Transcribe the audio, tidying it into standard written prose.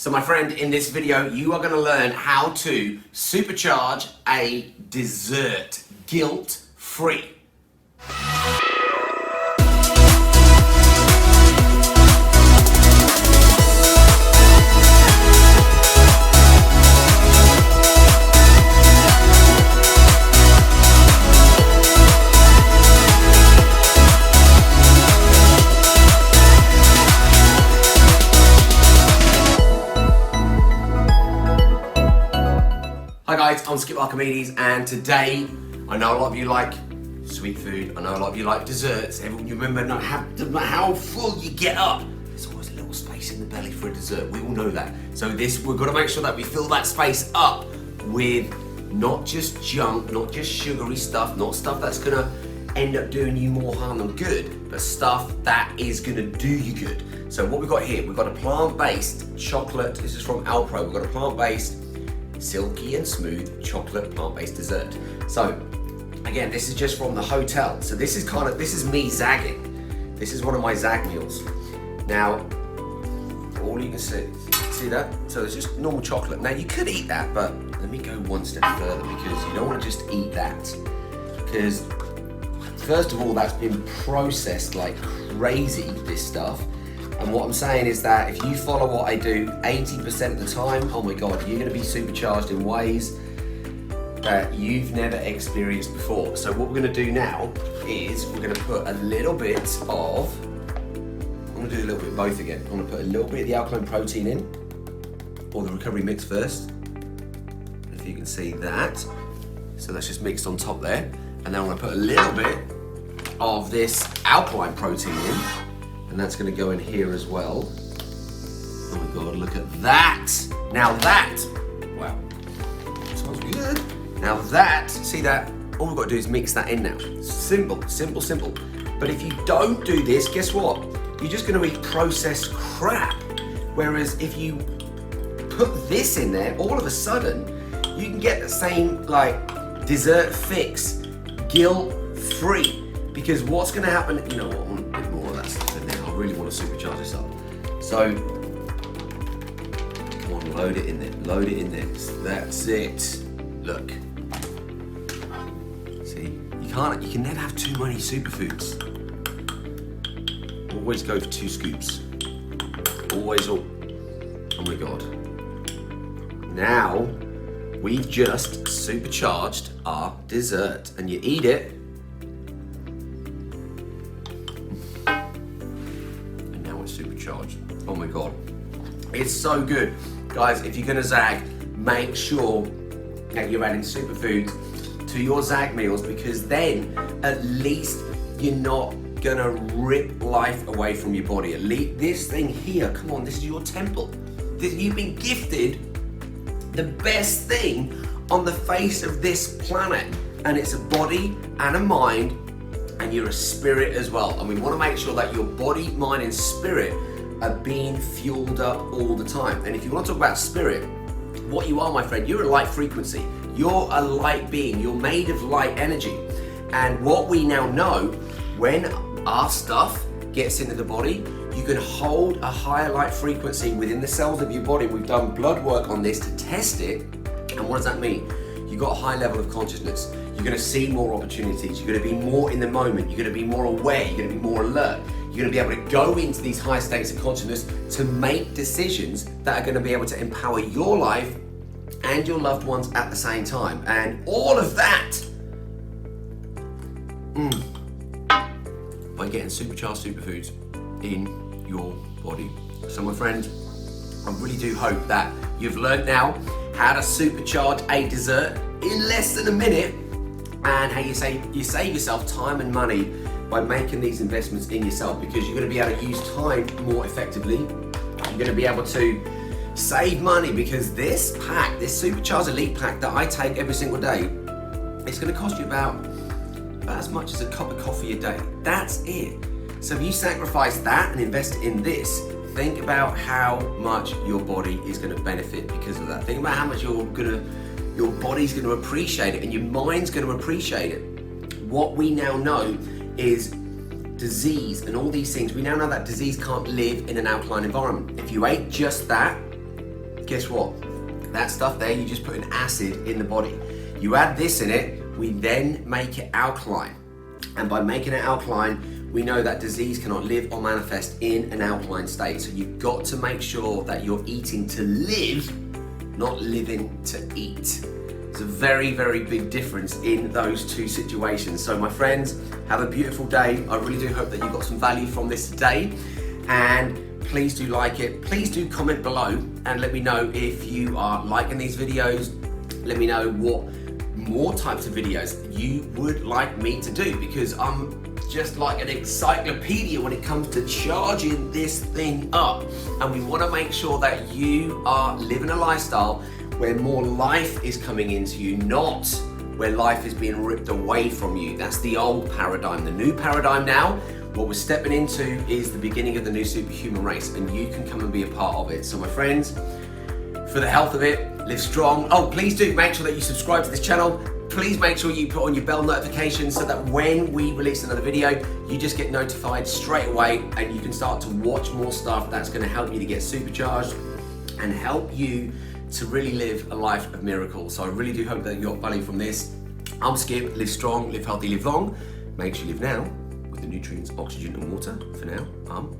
So my friend, in this video, you are going to learn how to supercharge a dessert guilt-free. Hi guys, I'm Skip Archimedes, and today, I know a lot of you like sweet food, I know a lot of you like desserts. Everyone, you remember no matter how full you get up, there's always a little space in the belly for a dessert. We all know that. So we've got to make sure that we fill that space up with not just junk, not just sugary stuff, not stuff that's gonna end up doing you more harm than good, but stuff that is gonna do you good. So what we've got here, we've got a plant-based chocolate. This is from Alpro. We've got a plant-based silky and smooth chocolate plant-based dessert. So again, this is just from the hotel. So this is me zagging. This is one of my zag meals. Now, all you can see that? So it's just normal chocolate. Now you could eat that, but let me go one step further, because you don't want to just eat that. Because first of all, that's been processed like crazy, this stuff. And what I'm saying is that if you follow what I do 80% of the time, oh my God, you're gonna be supercharged in ways that you've never experienced before. So what we're gonna do now is we're gonna put a little bit of, I'm gonna do a little bit of both again. I'm gonna put a little bit of the alkaline protein in, or the recovery mix first, if you can see that. So that's just mixed on top there. And then I'm gonna put a little bit of this alkaline protein in, and that's gonna go in here as well. Oh my God, look at that. Now that, wow, smells good. Now that, see that, all we've got to do is mix that in now. Simple, simple, simple. But if you don't do this, guess what? You're just gonna eat processed crap. Whereas if you put this in there, all of a sudden, you can get the same like dessert fix, guilt-free. Because what's gonna happen, you know what, I want a bit more of that stuff in there. I really want to supercharge this up. So, come on, load it in there, load it in there. That's it. Look. See, you can never have too many superfoods. Always go for 2 scoops. Always, oh my God. Now, we've just supercharged our dessert, and you eat it, supercharged. Oh my God, it's so good. Guys, if you're gonna zag, make sure that you're adding superfoods to your zag meals, because then at least you're not gonna rip life away from your body. At least this thing here, come on, this is your temple. You've been gifted the best thing on the face of this planet, and it's a body and a mind, and you're a spirit as well. And we want to make sure that your body, mind, and spirit are being fueled up all the time. And if you want to talk about spirit, what you are, my friend, you're a light frequency. You're a light being. You're made of light energy. And what we now know, when our stuff gets into the body, you can hold a higher light frequency within the cells of your body. We've done blood work on this to test it. And what does that mean? You've got a high level of consciousness. You're gonna see more opportunities. You're gonna be more in the moment. You're gonna be more aware. You're gonna be more alert. You're gonna be able to go into these high states of consciousness to make decisions that are gonna be able to empower your life and your loved ones at the same time. And all of that by getting supercharged superfoods in your body. So my friend, I really do hope that you've learned now how to supercharge a dessert in less than a minute, and how you save yourself time and money by making these investments in yourself, because you're going to be able to use time more effectively. You're going to be able to save money, because this pack, this Supercharged Elite pack that I take every single day, it's going to cost you about as much as a cup of coffee a day. That's it. So if you sacrifice that and invest in this, think about how much your body is going to benefit because of that. Think about how much your body's going to appreciate it, and your mind's going to appreciate it. What we now know is disease and all these things. We now know that disease can't live in an alkaline environment. If you ate just that, guess what? That stuff there, you just put an acid in the body. You add this in it, we then make it alkaline. And by making it alkaline, we know that disease cannot live or manifest in an alkaline state. So you've got to make sure that you're eating to live, not living to eat. It's a very, very big difference in those two situations. So my friends, have a beautiful day. I really do hope that you got some value from this today. And please do like it. Please do comment below and let me know if you are liking these videos. Let me know what more types of videos you would like me to do, because I'm just like an encyclopedia when it comes to charging this thing up. And we want to make sure that you are living a lifestyle where more life is coming into you, not where life is being ripped away from you. That's the old paradigm. The new paradigm now, what we're stepping into, is the beginning of the new superhuman race, and you can come and be a part of it. So my friends, for the health of it, live strong. Oh, please do make sure that you subscribe to this channel. Please make sure you put on your bell notifications so that when we release another video, you just get notified straight away and you can start to watch more stuff that's going to help you to get supercharged and help you to really live a life of miracles. So I really do hope that you got value from this. I'm Skip. Live strong, live healthy, live long. Make sure you live now with the nutrients, oxygen and water. For now, I'm